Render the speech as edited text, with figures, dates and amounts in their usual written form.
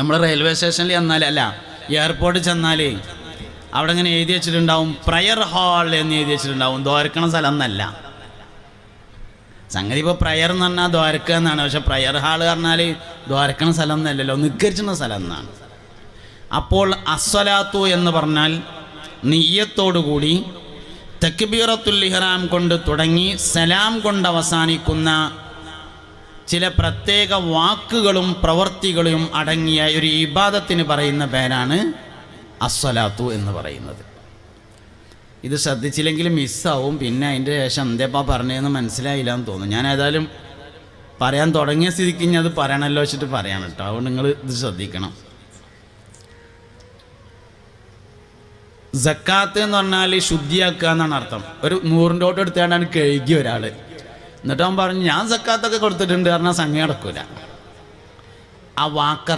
നമ്മൾ റെയിൽവേ സ്റ്റേഷനിൽ ചെന്നാൽ അല്ല എയർപോർട്ടിൽ ചെന്നാൽ അവിടെ ഇങ്ങനെ എഴുതി വെച്ചിട്ടുണ്ടാവും പ്രയർ ഹാൾ എന്ന് എഴുതി വെച്ചിട്ടുണ്ടാവും. ദ്വാരക്കണ സ്ഥലം എന്നല്ല സംഗതി. ഇപ്പോൾ പ്രയർ എന്ന് പറഞ്ഞാൽ ദ്വാരക്ക എന്നാണ്, പക്ഷെ പ്രയർ ഹാൾ പറഞ്ഞാൽ ദ്വാരക്കണ സ്ഥലം എന്നല്ലല്ലോ, നിസ്കരിച്ചുന്ന സ്ഥലം എന്നാണ്. അപ്പോൾ അസ്സലാത്തു എന്ന് പറഞ്ഞാൽ നിയ്യത്തോടുകൂടി തക്ബീറത്തുൽ ഇഹ്റാം കൊണ്ട് തുടങ്ങി സലാം കൊണ്ട് അവസാനിക്കുന്ന ചില പ്രത്യേക വാക്കുകളും പ്രവൃത്തികളും അടങ്ങിയ ഒരു ഇബാദത്തിന് പറയുന്ന പേരാണ് അസ്സലാത്തു എന്ന് പറയുന്നത്. ഇത് ശ്രദ്ധിച്ചില്ലെങ്കിൽ മിസ്സാവും. പിന്നെ അതിൻ്റെ ശേഷം എന്തേപ്പാ പറഞ്ഞതെന്ന് മനസ്സിലായില്ല എന്ന് തോന്നുന്നു. ഞാൻ ഏതായാലും പറയാൻ തുടങ്ങിയ സ്ഥിതിക്ക് ഇനി അത് പറയണമല്ലോ വെച്ചിട്ട് പറയാണ് കേട്ടോ. അതുകൊണ്ട് നിങ്ങൾ ഇത് ശ്രദ്ധിക്കണം. സക്കാത്ത് എന്ന് പറഞ്ഞാൽ ശുദ്ധിയാക്കുക എന്നാണ് അർത്ഥം. ഒരു 100 നോട്ട് എടുത്തുകൊണ്ടാണ് കഴുകി ഒരാൾ, എന്നിട്ട് അവൻ പറഞ്ഞു ഞാൻ സക്കാത്തൊക്കെ കൊടുത്തിട്ടുണ്ട് പറഞ്ഞാൽ സംഗതി നടക്കൂല. ആ വാക്ക്